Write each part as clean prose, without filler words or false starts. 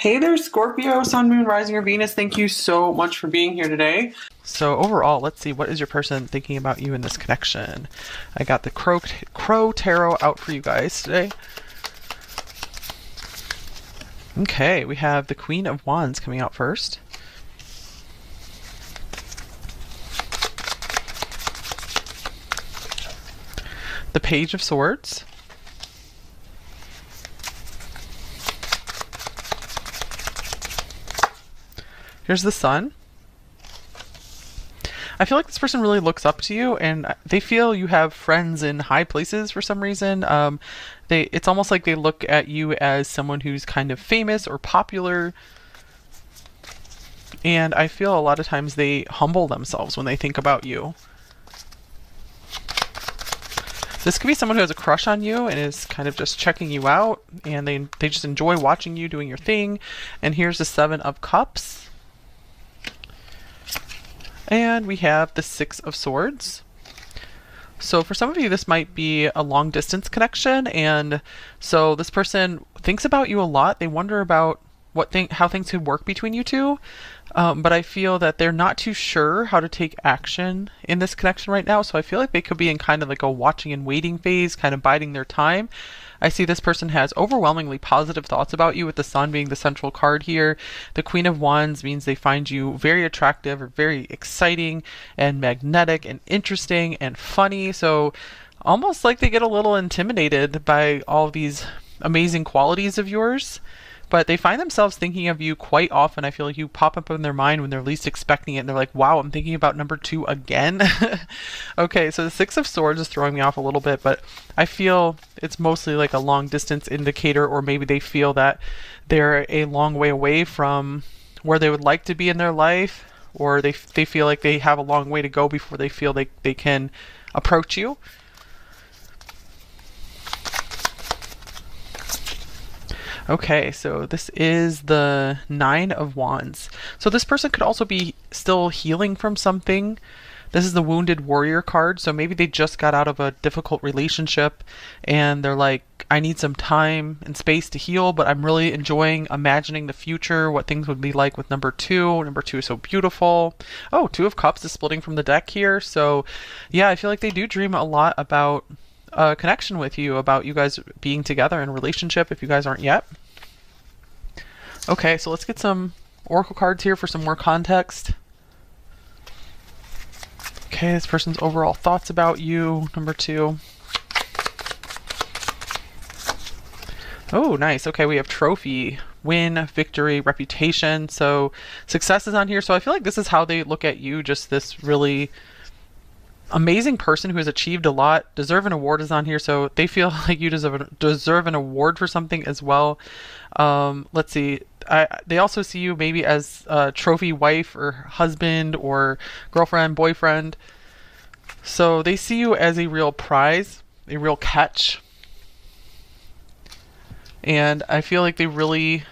Hey there, Scorpio, Sun, Moon, Rising, or Venus. Thank you so much for being here today. So overall, let's see, what is your person thinking about you in this connection? I got the Crow Tarot out for you guys today. Okay, we have the Queen of Wands coming out first. The Page of Swords. Here's the Sun. I feel like this person really looks up to you, and they feel you have friends in high places for some reason. It's almost like they look at you as someone who's kind of famous or popular. And I feel a lot of times they humble themselves when they think about you. This could be someone who has a crush on you and is kind of just checking you out, and they just enjoy watching you doing your thing. And here's the Seven of Cups. And we have the Six of Swords. So for some of you, this might be a long distance connection, and so this person thinks about you a lot. They wonder about how things could work between you two, but I feel that they're not too sure how to take action in this connection right now. So I feel like they could be in kind of like a watching and waiting phase, kind of biding their time. I see this person has overwhelmingly positive thoughts about you, with the Sun being the central card here. The Queen of Wands means they find you very attractive or very exciting and magnetic and interesting and funny. So almost like they get a little intimidated by all these amazing qualities of yours. But they find themselves thinking of you quite often. I feel like you pop up in their mind when they're least expecting it, and they're like, wow, I'm thinking about number 2 again. Okay, so the Six of Swords is throwing me off a little bit, but I feel it's mostly like a long distance indicator, or maybe they feel that they're a long way away from where they would like to be in their life, or they feel like they have a long way to go before they feel they can approach you. Okay, so this is the Nine of Wands. So this person could also be still healing from something. This is the Wounded Warrior card, so maybe they just got out of a difficult relationship and they're like, I need some time and space to heal, but I'm really enjoying imagining the future, what things would be like with number 2. Number 2 is so beautiful. Oh, Two of Cups is splitting from the deck here. So yeah, I feel like they do dream a lot about a connection with you, about you guys being together in a relationship if you guys aren't yet. Okay, so let's get some oracle cards here for some more context. Okay, this person's overall thoughts about you, number 2. Oh, nice. Okay, we have trophy, win, victory, reputation. So success is on here. So I feel like this is how they look at you, just this really amazing person who has achieved a lot. Deserve an award is on here, so they feel like you deserve an award for something as well. Let's see. They also see you maybe as a trophy wife or husband or girlfriend, boyfriend. So they see you as a real prize, a real catch. And I feel like they really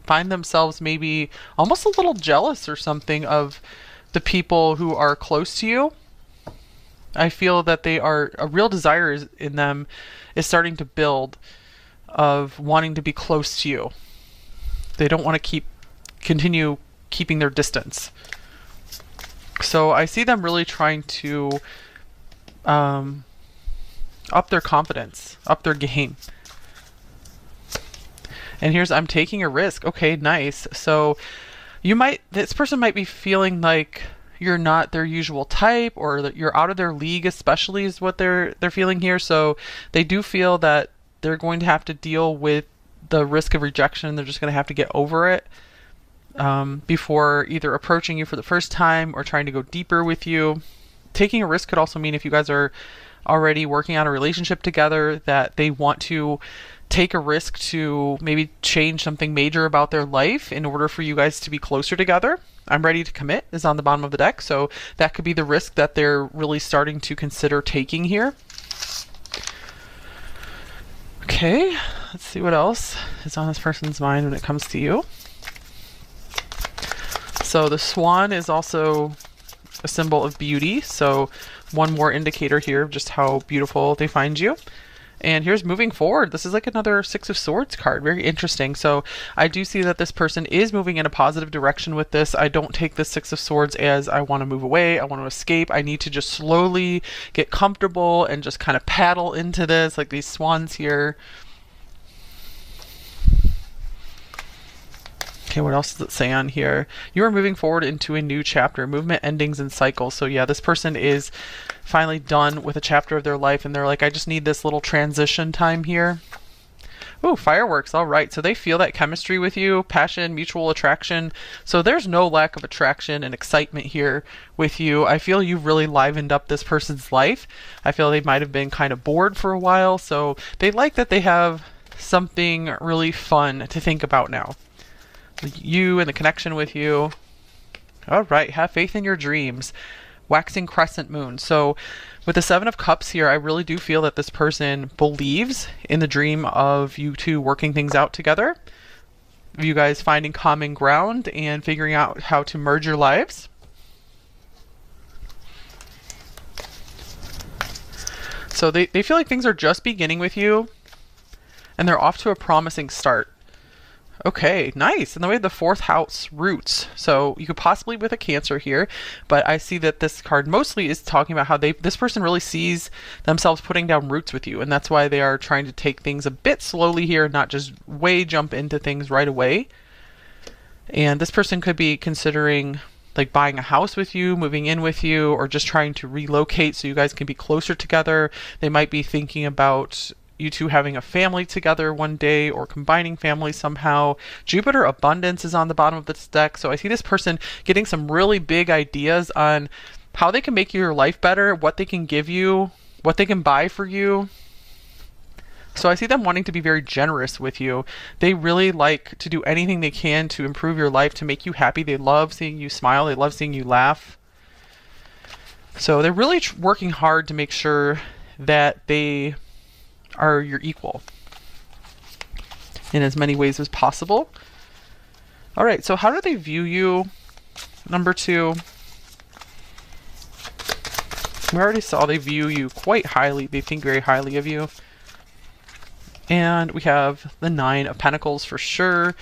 find themselves maybe almost a little jealous or something of the people who are close to you. I feel that a real desire in them is starting to build of wanting to be close to you. They don't want to continue keeping their distance. So I see them really trying to up their confidence, up their game. And here's, I'm taking a risk. Okay, nice. So this person might be feeling like you're not their usual type, or that you're out of their league, especially is what they're feeling here. So they do feel that they're going to have to deal with the risk of rejection. They're just going to have to get over it before either approaching you for the first time or trying to go deeper with you. Taking a risk could also mean, if you guys are already working on a relationship together, that they want to take a risk to maybe change something major about their life in order for you guys to be closer together. I'm ready to commit is on the bottom of the deck, so that could be the risk that they're really starting to consider taking here. Okay, let's see what else is on this person's mind when it comes to you. So the swan is also a symbol of beauty, so one more indicator here of just how beautiful they find you. And here's moving forward. This is like another Six of Swords card. Very interesting. So I do see that this person is moving in a positive direction with this. I don't take the Six of Swords as I want to move away, I want to escape. I need to just slowly get comfortable and just kind of paddle into this, like these swans here. Okay, what else does it say on here? You are moving forward into a new chapter, movement, endings, and cycles. So yeah, this person is finally done with a chapter of their life, and they're like, I just need this little transition time here. Ooh, fireworks. All right. So they feel that chemistry with you, passion, mutual attraction. So there's no lack of attraction and excitement here with you. I feel you've really livened up this person's life. I feel they might have been kind of bored for a while. So they like that they have something really fun to think about now. You and the connection with you. All right, have faith in your dreams. Waxing crescent moon. So with the Seven of Cups here, I really do feel that this person believes in the dream of you two working things out together, you guys finding common ground and figuring out how to merge your lives. So they feel like things are just beginning with you, and they're off to a promising start. Okay, nice. And then we have the fourth house, roots. So you could possibly with a Cancer here, but I see that this card mostly is talking about how this person really sees themselves putting down roots with you, and that's why they are trying to take things a bit slowly here and not just jump into things right away. And this person could be considering like buying a house with you, moving in with you, or just trying to relocate so you guys can be closer together. They might be thinking about you two having a family together one day or combining families somehow. Jupiter abundance is on the bottom of this deck. So I see this person getting some really big ideas on how they can make your life better, what they can give you, what they can buy for you. So I see them wanting to be very generous with you. They really like to do anything they can to improve your life, to make you happy. They love seeing you smile. They love seeing you laugh. So they're really working hard to make sure that they are your equal in as many ways as possible. All right, so how do they view you? Number two, we already saw they view you quite highly. They think very highly of you. And we have the Nine of Pentacles for sure.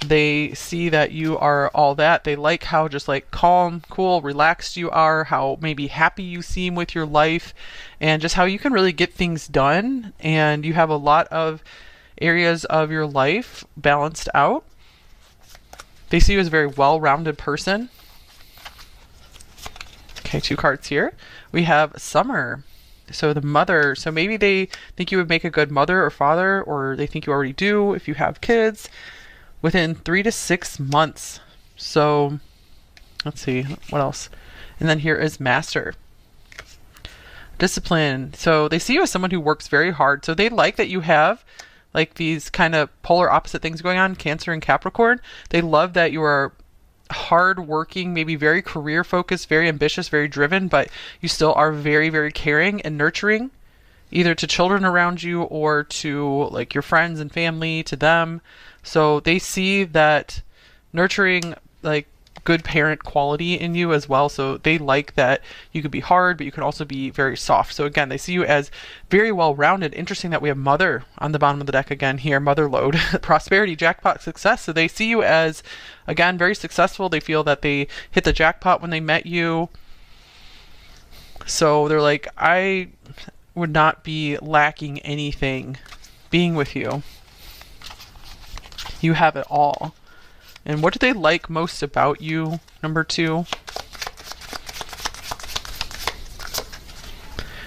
They see that you are all that. They like how just like calm, cool, relaxed you are, how maybe happy you seem with your life, and just how you can really get things done. And you have a lot of areas of your life balanced out. They see you as a very well-rounded person. Okay, two cards here. We have Summer. So the mother, so maybe they think you would make a good mother or father, or they think you already do if you have kids, within 3 to 6 months. So let's see, what else? And then here is Master. Discipline. So they see you as someone who works very hard. So they like that you have like these kind of polar opposite things going on, Cancer and Capricorn. They love that you are hard working, maybe very career focused, very ambitious, very driven, but you still are very, very caring and nurturing, either to children around you or to like your friends and family, to them. So they see that nurturing, like good parent quality in you as well. So they like that you could be hard, but you can also be very soft. So again, they see you as very well-rounded. Interesting that we have Mother on the bottom of the deck again here, Mother load, prosperity, jackpot, success. So they see you as, again, very successful. They feel that they hit the jackpot when they met you. So they're like, I would not be lacking anything being with you. You have it all. And what do they like most about you? Number two.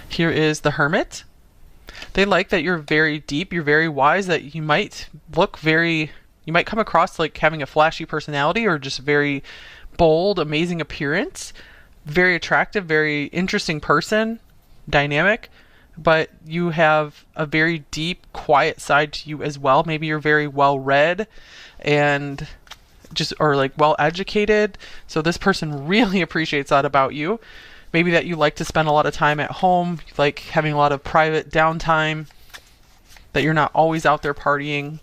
Here is the Hermit. They like that you're very deep, you're very wise, that you might come across like having a flashy personality or just very bold, amazing appearance. Very attractive, very interesting person, dynamic, but you have a very deep, quiet side to you as well. Maybe you're very well read and or like well educated. So this person really appreciates that about you. Maybe that you like to spend a lot of time at home, like having a lot of private downtime, that you're not always out there partying.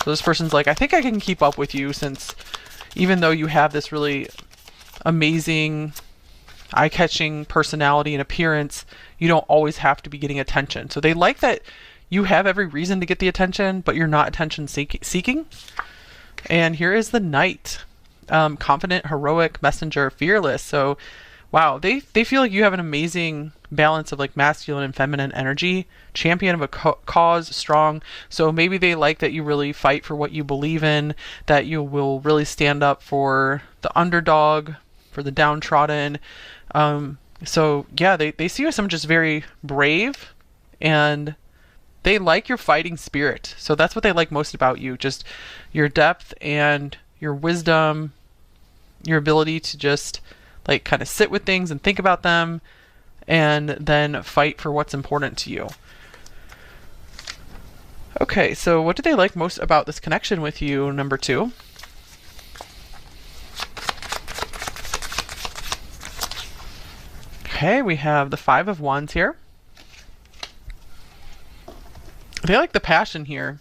So this person's like, I think I can keep up with you, since even though you have this really amazing, eye-catching personality and appearance, you don't always have to be getting attention. So they like that you have every reason to get the attention, but you're not attention seeking. And here is the Knight. Confident, heroic, messenger, fearless. So wow, they feel like you have an amazing balance of like masculine and feminine energy, champion of a cause, strong. So maybe they like that you really fight for what you believe in, that you will really stand up for the underdog, for the downtrodden. So yeah, they see you as someone just very brave, and they like your fighting spirit. So that's what they like most about you, just your depth and your wisdom, your ability to just like kind of sit with things and think about them and then fight for what's important to you. Okay, so what do they like most about this connection with you, number 2? Okay, we have the 5 of Wands here. They like the passion here.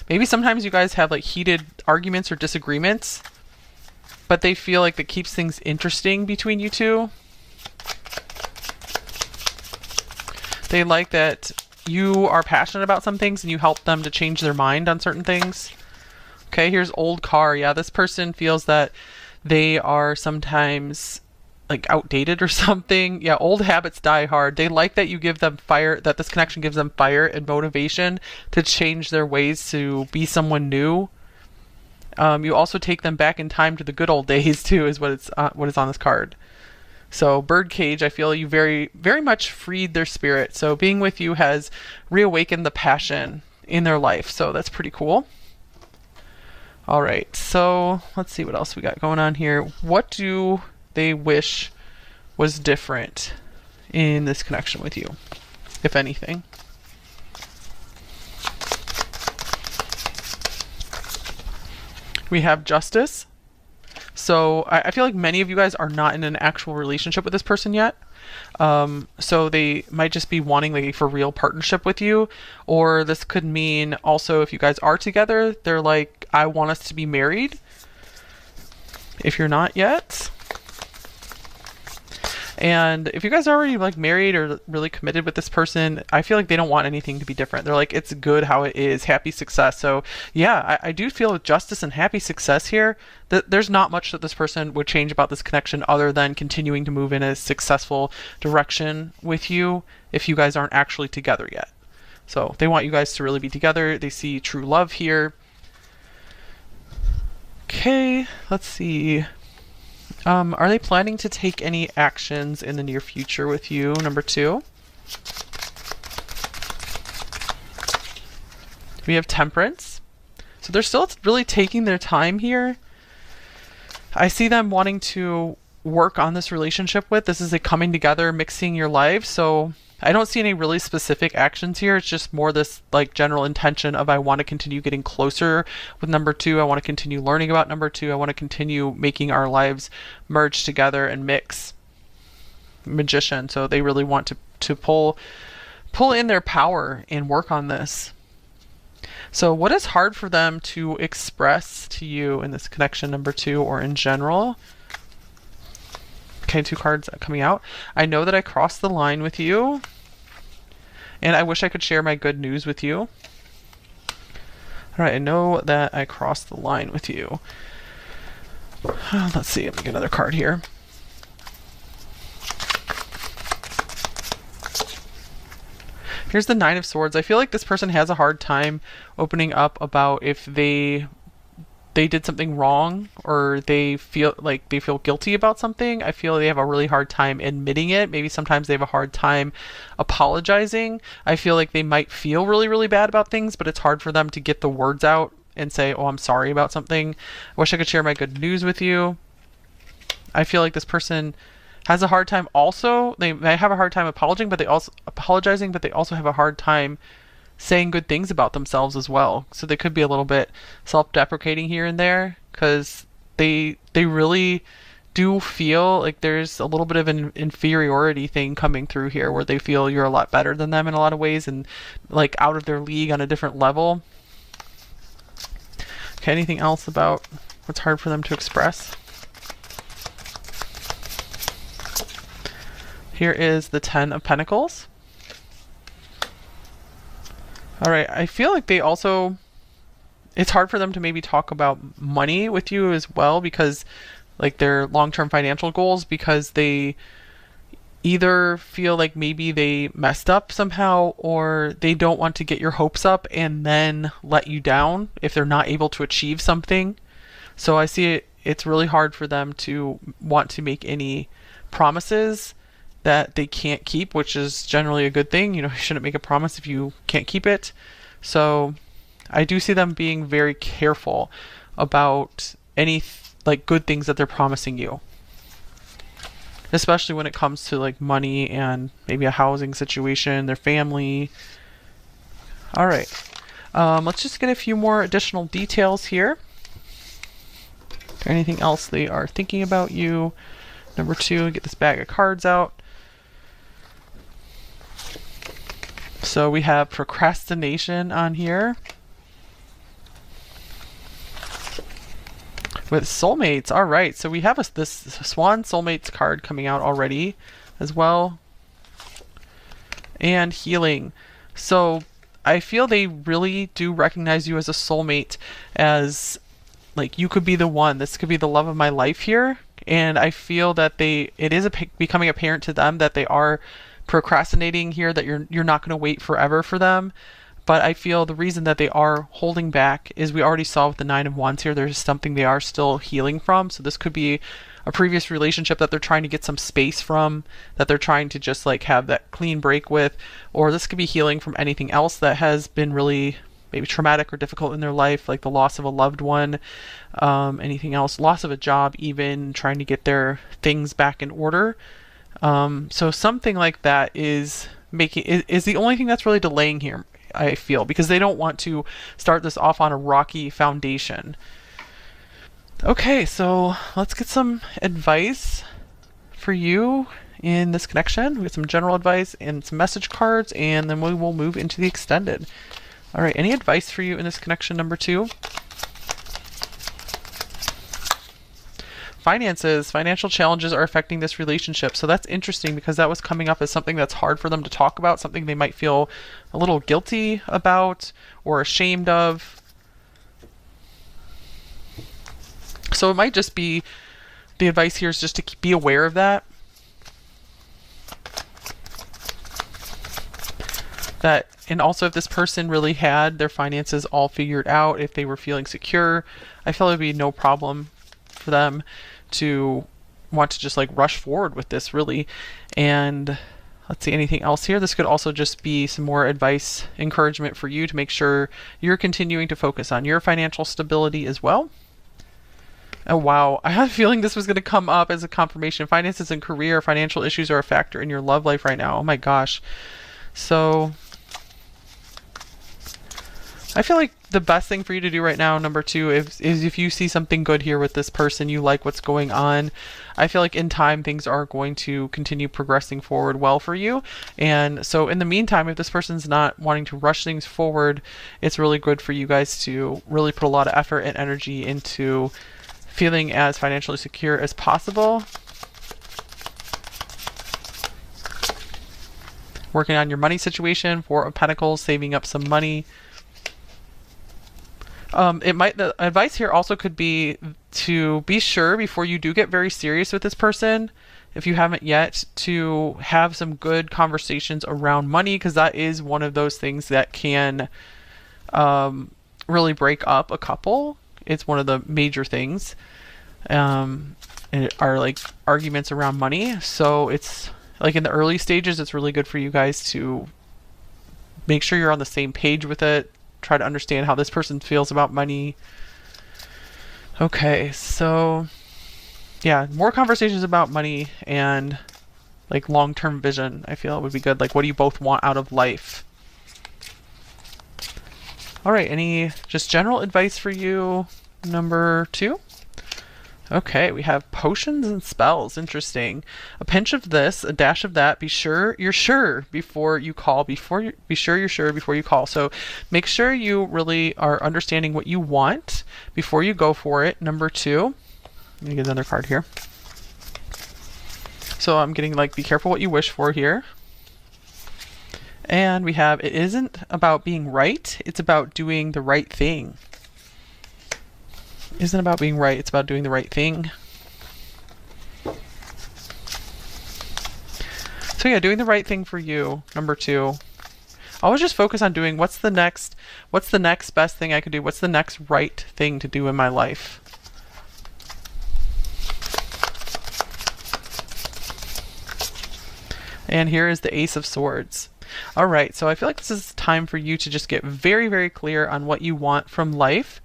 Maybe sometimes you guys have like heated arguments or disagreements, but they feel like that keeps things interesting between you two. They like that you are passionate about some things and you help them to change their mind on certain things. Okay, here's old car. Yeah, this person feels that they are sometimes like outdated or something. Yeah, old habits die hard. They like that you give them fire, that this connection gives them fire and motivation to change their ways to be someone new. You also take them back in time to the good old days too, is what is on this card. So birdcage, I feel you very, very much freed their spirit. So being with you has reawakened the passion in their life. So that's pretty cool. All right, so let's see what else we got going on here. What do they wish was different in this connection with you, if anything? We have Justice. So I feel like many of you guys are not in an actual relationship with this person yet. So they might just be wanting like a for real partnership with you. Or this could mean also if you guys are together, they're like, I want us to be married. If you're not yet. And if you guys are already like married or really committed with this person, I feel like they don't want anything to be different. They're like, it's good how it is, happy success. So yeah, I do feel with justice and happy success here, that there's not much that this person would change about this connection other than continuing to move in a successful direction with you if you guys aren't actually together yet. So they want you guys to really be together. They see true love here. Okay, let's see. Are they planning to take any actions in the near future with you, number 2? We have Temperance. So they're still really taking their time here. I see them wanting to work on this relationship with. This is a coming together, mixing your life. So I don't see any really specific actions here. It's just more this like general intention of I want to continue getting closer with number 2. I want to continue learning about number 2. I want to continue making our lives merge together and mix. Magician. So they really want to pull in their power and work on this. So what is hard for them to express to you in this connection, number 2, or in general? Okay, 2 cards coming out. I know that I crossed the line with you, and I wish I could share my good news with you. All right, I know that I crossed the line with you. Let's see, let me get another card here. Here's the 9 of Swords. I feel like this person has a hard time opening up about if they did something wrong or they feel guilty about something. I feel they have a really hard time admitting it. Maybe sometimes they have a hard time apologizing. I feel like they might feel really, really bad about things, but it's hard for them to get the words out and say, oh, I'm sorry about something. I wish I could share my good news with you. I feel like this person has a hard time also. They may have a hard time apologizing, but they also have a hard time saying good things about themselves as well. So they could be a little bit self-deprecating here and there because they really do feel like there's a little bit of an inferiority thing coming through here where they feel you're a lot better than them in a lot of ways and like out of their league on a different level. Okay, anything else about what's hard for them to express? Here is the 10 of Pentacles. All right. I feel like they also, it's hard for them to maybe talk about money with you as well, because like their long-term financial goals, because they either feel like maybe they messed up somehow, or they don't want to get your hopes up and then let you down if they're not able to achieve something. So I see it's really hard for them to want to make any promises that they can't keep, which is generally a good thing. You know, you shouldn't make a promise if you can't keep it. So I do see them being very careful about any like good things that they're promising you, especially when it comes to like money and maybe a housing situation, their family. All right. Let's just get a few more additional details here. Is there anything else they are thinking about you? Number 2, get this bag of cards out. So we have procrastination on here. With soulmates. All right. So we have this Swan Soulmates card coming out already as well. And healing. So I feel they really do recognize you as a soulmate, as like you could be the one. This could be the love of my life here. And I feel that it is becoming apparent to them that they are procrastinating here, that you're not going to wait forever for them. But I feel the reason that they are holding back is we already saw with the 9 of Wands here, there's something they are still healing from. So this could be a previous relationship that they're trying to get some space from, that they're trying to just like have that clean break with, or this could be healing from anything else that has been really maybe traumatic or difficult in their life, like the loss of a loved one, anything else, loss of a job, even trying to get their things back in order. So something like that is the only thing that's really delaying here, I feel, because they don't want to start this off on a rocky foundation. Okay, so let's get some advice for you in this connection. We get some general advice and some message cards, and then we will move into the extended. All right, any advice for you in this connection, number 2? Finances, financial challenges are affecting this relationship. So that's interesting, because that was coming up as something that's hard for them to talk about, something they might feel a little guilty about or ashamed of. So it might just be, the advice here is just to be aware of that. And also if this person really had their finances all figured out, if they were feeling secure, I feel it would be no problem for them to want to just like rush forward with this, really. And let's see, anything else here? This could also just be some more advice, encouragement for you to make sure you're continuing to focus on your financial stability as well. Oh, wow. I had a feeling this was going to come up as a confirmation. Finances and career, financial issues are a factor in your love life right now. Oh my gosh. So I feel like the best thing for you to do right now, number 2, is if you see something good here with this person, you like what's going on, I feel like in time things are going to continue progressing forward well for you. And so in the meantime, if this person's not wanting to rush things forward, it's really good for you guys to really put a lot of effort and energy into feeling as financially secure as possible. Working on your money situation, 4 of Pentacles, saving up some money. The advice here also could be to be sure before you do get very serious with this person, if you haven't yet, to have some good conversations around money, because that is one of those things that can really break up a couple. It's one of the major things, and are like arguments around money. So it's like in the early stages, it's really good for you guys to make sure you're on the same page with it. Try to understand how this person feels about money. Okay, so yeah, more conversations about money and like long-term vision, I feel it would be good. Like, what do you both want out of life? All right, any just general advice for you, number 2? Okay, we have potions and spells. Interesting. A pinch of this, a dash of that. Be sure you're sure before you call. Be sure you're sure before you call. So make sure you really are understanding what you want before you go for it. Number 2. Let me get another card here. So I'm getting like, be careful what you wish for here. And we have, it isn't about being right, it's about doing the right thing. Isn't about being right, it's about doing the right thing. So yeah, doing the right thing for you, number 2. Always just focus on doing what's the next best thing I could do? What's the next right thing to do in my life? And here is the Ace of Swords. All right, so I feel like this is time for you to just get very, very clear on what you want from life.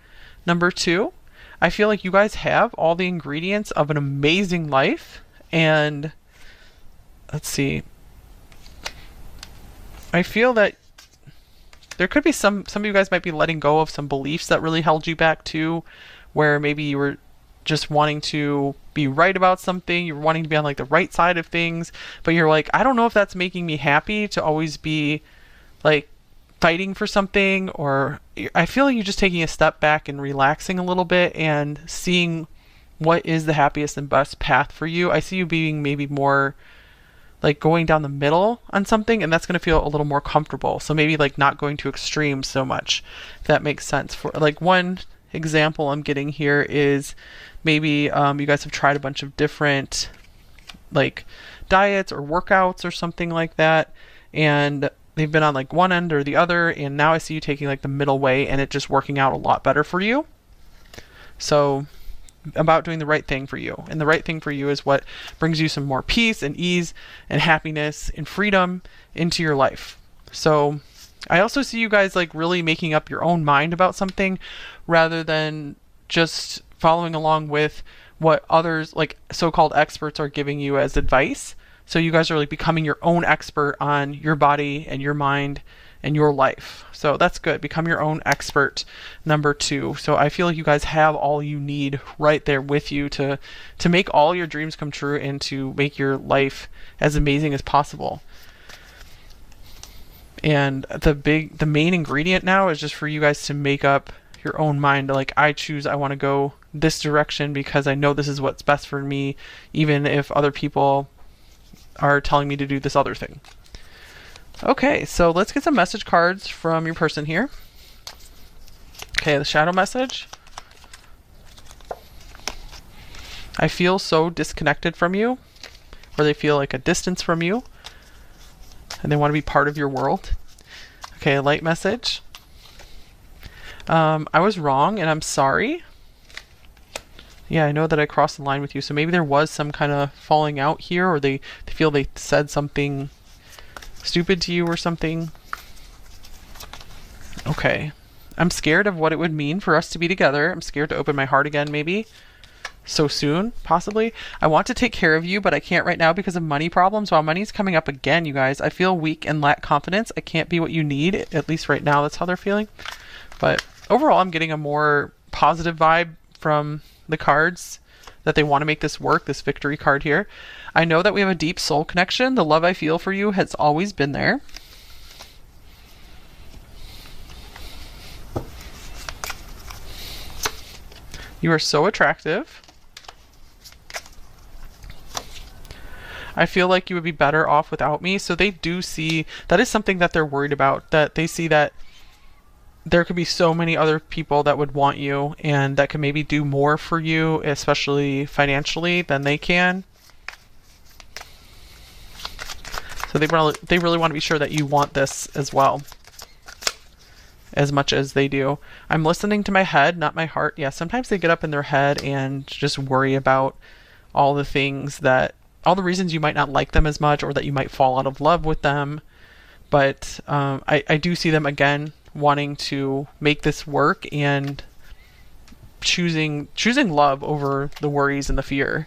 Number 2, I feel like you guys have all the ingredients of an amazing life. And let's see. I feel that there could be some of you guys might be letting go of some beliefs that really held you back too, where maybe you were just wanting to be right about something, you're wanting to be on like the right side of things, but you're like, I don't know if that's making me happy to always be like fighting for something. Or I feel like you're just taking a step back and relaxing a little bit and seeing what is the happiest and best path for you. I see you being maybe more like going down the middle on something, and that's going to feel a little more comfortable. So maybe like not going to extremes so much, if that makes sense. For like one example I'm getting here is maybe you guys have tried a bunch of different like diets or workouts or something like that, and they've been on like one end or the other, and now I see you taking like the middle way and it just working out a lot better for you. So about doing the right thing for you, and the right thing for you is what brings you some more peace and ease and happiness and freedom into your life. So I also see you guys like really making up your own mind about something rather than just following along with what others like so-called experts are giving you as advice. So you guys are like becoming your own expert on your body and your mind and your life. So that's good. Become your own expert, number 2. So I feel like you guys have all you need right there with you to make all your dreams come true and to make your life as amazing as possible. And the main ingredient now is just for you guys to make up your own mind. Like, I want to go this direction because I know this is what's best for me, even if other people are telling me to do this other thing. Okay, so let's get some message cards from your person here. Okay, the shadow message. I feel so disconnected from you, or they feel like a distance from you, and they want to be part of your world. Okay, a light message. I was wrong and I'm sorry. Yeah, I know that I crossed the line with you, so maybe there was some kind of falling out here, or they feel they said something stupid to you or something. Okay. I'm scared of what it would mean for us to be together. I'm scared to open my heart again, maybe. So soon, possibly. I want to take care of you, but I can't right now because of money problems. While money's coming up again, you guys, I feel weak and lack confidence. I can't be what you need, at least right now. That's how they're feeling. But overall, I'm getting a more positive vibe from the cards that they want to make this work, this victory card here. I know that we have a deep soul connection. The love I feel for you has always been there. You are so attractive. I feel like you would be better off without me. So they do see, that is something that they're worried about, that they see that there could be so many other people that would want you and that could maybe do more for you, especially financially, than they can. So they really want to be sure that you want this as well, as much as they do. I'm listening to my head, not my heart. Yeah, sometimes they get up in their head and just worry about all the things that, all the reasons you might not like them as much, or that you might fall out of love with them. But I do see them again wanting to make this work and choosing love over the worries and the fear.